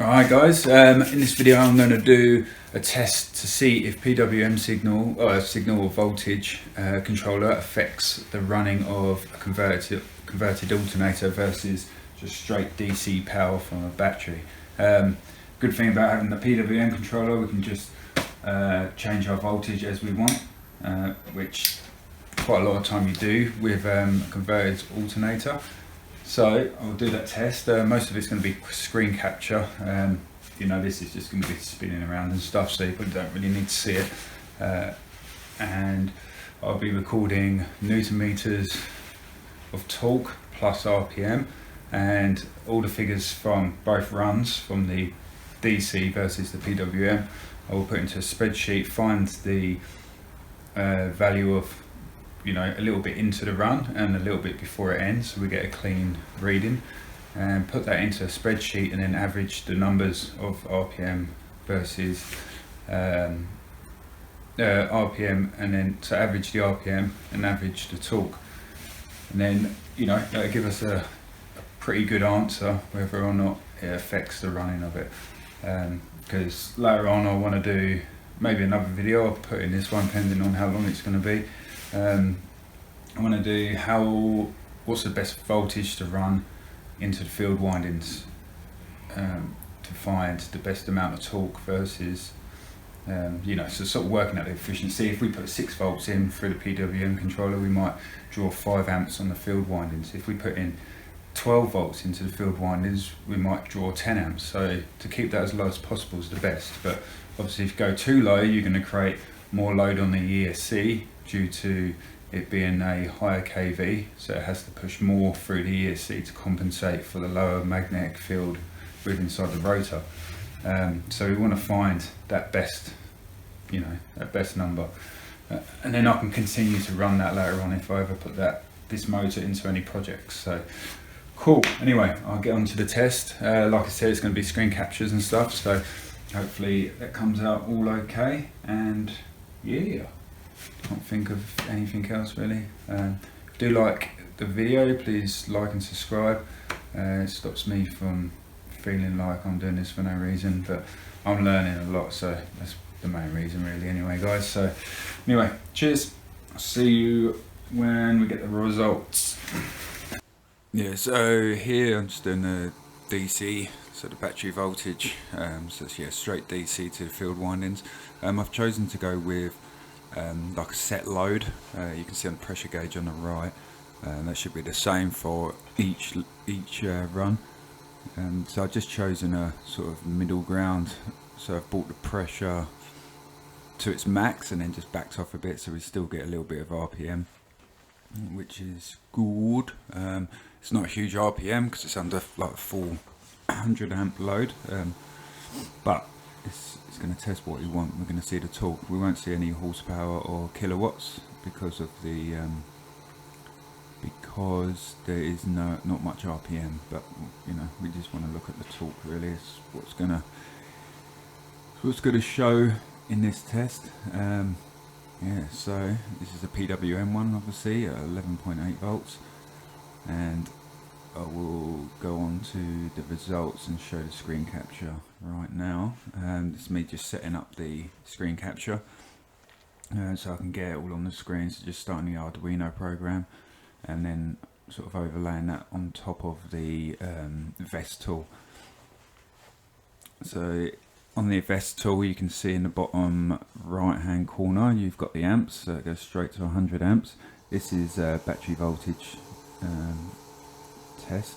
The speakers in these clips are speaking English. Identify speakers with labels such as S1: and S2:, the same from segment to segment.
S1: Alright guys, in this video I'm going to do a test to see if PWM signal or voltage controller affects the running of a converted alternator versus just straight DC power from a battery. Good thing about having the PWM controller, we can just change our voltage as we want, which quite a lot of time you do with a converted alternator. So I'll do that test. Most of it's going to be screen capture. This is just going to be spinning around and stuff, so you probably don't really need to see it. And I'll be recording Newton meters of torque plus RPM, and all the figures from both runs, from the DC versus the PWM. I will put into a spreadsheet, find the value of a little bit into the run and a little bit before it ends, so we get a clean reading, and put that into a spreadsheet, and then average the numbers of RPM versus RPM, and then to average the RPM and average the torque, and then that'll give us a pretty good answer whether or not it affects the running of it. Because later on I want to do maybe another video. I'll put in this one depending on how long it's going to be. I want to do what's the best voltage to run into the field windings, to find the best amount of torque versus so sort of working out the efficiency. If we put 6 volts in through the PWM controller, we might draw 5 amps on the field windings. If we put in 12 volts into the field windings, we might draw 10 amps. So to keep that as low as possible is the best, but obviously if you go too low, you're going to create more load on the ESC due to it being a higher kV, so it has to push more through the ESC to compensate for the lower magnetic field with inside the rotor. So we want to find that best, that best number, and then I can continue to run that later on if I ever put this motor into any projects. So cool. Anyway, I'll get on to the test. Like I said, it's going to be screen captures and stuff, so hopefully that comes out all okay. And yeah, can't think of anything else really. If you do like the video, please like and subscribe. It stops me from feeling like I'm doing this for no reason, but I'm learning a lot, so that's the main reason really anyway guys. So anyway, cheers, I'll see you when we get the results. Yeah, so here I'm just doing the DC, so the battery voltage, so it's straight DC to the field windings. I've chosen to go with like a set load. You can see on the pressure gauge on the right, that should be the same for each run. So I've just chosen a sort of middle ground, so I've brought the pressure to its max and then just backed off a bit, so we still get a little bit of RPM, which is good. It's not a huge RPM because it's under like a full 100 amp load, but it's going to test what we want. We're going to see the torque. We won't see any horsepower or kilowatts because of the because there is not much RPM, but we just want to look at the torque really. It's what's going to show in this test. Yeah, so this is a PWM one, obviously at 11.8 volts, and I will go on to the results and show the screen capture right now. This is me just setting up the screen capture, so I can get it all on the screen. So just starting the Arduino program and then sort of overlaying that on top of the vesc tool. So on the vesc tool, you can see in the bottom right hand corner you've got the amps, so it goes straight to 100 amps. This is battery voltage test.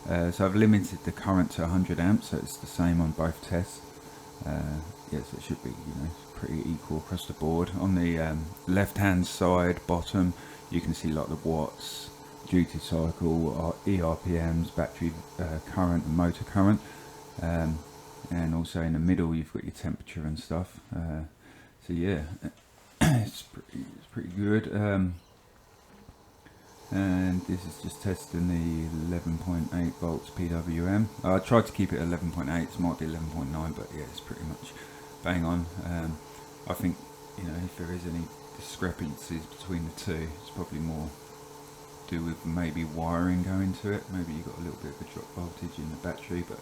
S1: So I've limited the current to 100 amps, so it's the same on both tests. Yes, it should be pretty equal across the board. On the left hand side bottom, you can see like the watts, duty cycle, ERPMs, battery current and motor current, and also in the middle you've got your temperature and stuff. So yeah, it's pretty good. And this is just testing the 11.8 volts PWM. I tried to keep it 11.8, it might be 11.9, but yeah, it's pretty much bang on. I think if there is any discrepancies between the two, it's probably more do with maybe wiring going to it. Maybe you got a little bit of a drop voltage in the battery, but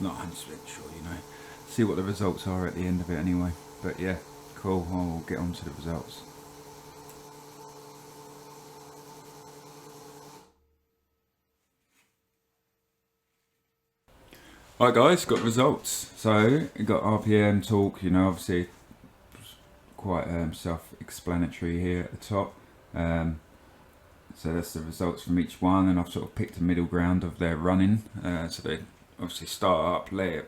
S1: not 100% sure, you know. See what the results are at the end of it anyway. But yeah, cool, I'll get on to the results. Right guys, got results. So, you got RPM, torque, you know, obviously quite self-explanatory here at the top. So that's the results from each one, and I've sort of picked a middle ground of their running. So they obviously start up, let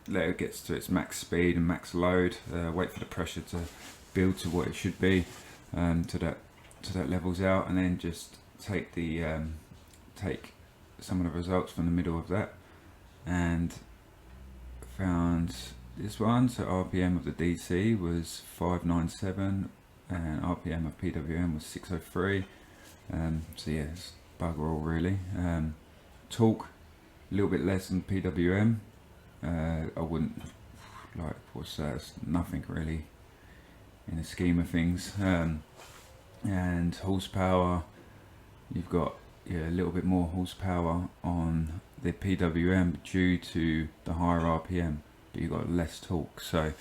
S1: it gets to its max speed and max load, wait for the pressure to build to what it should be, to that levels out, and then just take some of the results from the middle of that, and found this one. So RPM of the DC was 597 and RPM of PWM was 603. So yeah, it's bugger all really. Torque a little bit less than PWM. I wouldn't like, what's that? It's nothing really in the scheme of things. And horsepower, you've got a little bit more horsepower on the PWM due to the higher RPM, but you've got less torque. So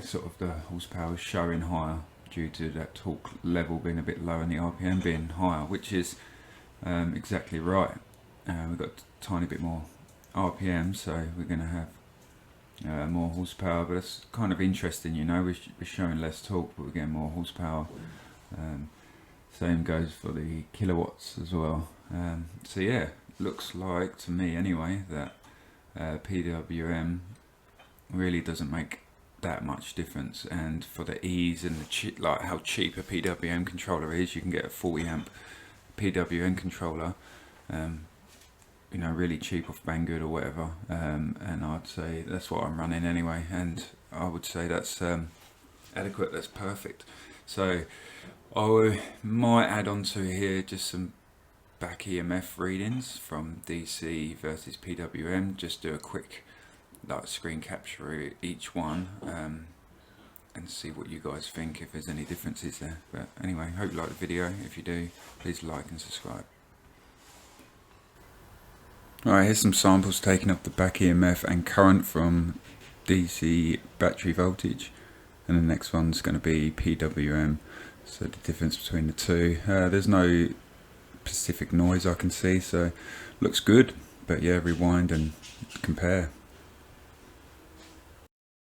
S1: sort of the horsepower is showing higher due to that torque level being a bit lower and the RPM being higher, which is exactly right. We've got a tiny bit more RPM, so we're going to have more horsepower, but it's kind of interesting, you know, we're showing less torque but we're getting more horsepower. Same goes for the kilowatts as well. So yeah, looks like to me anyway that PWM really doesn't make that much difference, and for the ease and the like how cheap a PWM controller is, you can get a 40 amp PWM controller, you know, really cheap off Banggood or whatever, and I'd say that's what I'm running anyway, and I would say that's adequate, that's perfect. So I might add on to here just some back EMF readings from DC versus PWM, just do a quick like screen capture each one, and see what you guys think, if there's any differences there. But anyway, hope you like the video. If you do, please like and subscribe. Alright, here's some samples taken of the back EMF and current from DC battery voltage, and the next one's going to be PWM. So the difference between the two, there's no specific noise I can see, so looks good, but yeah, rewind and compare.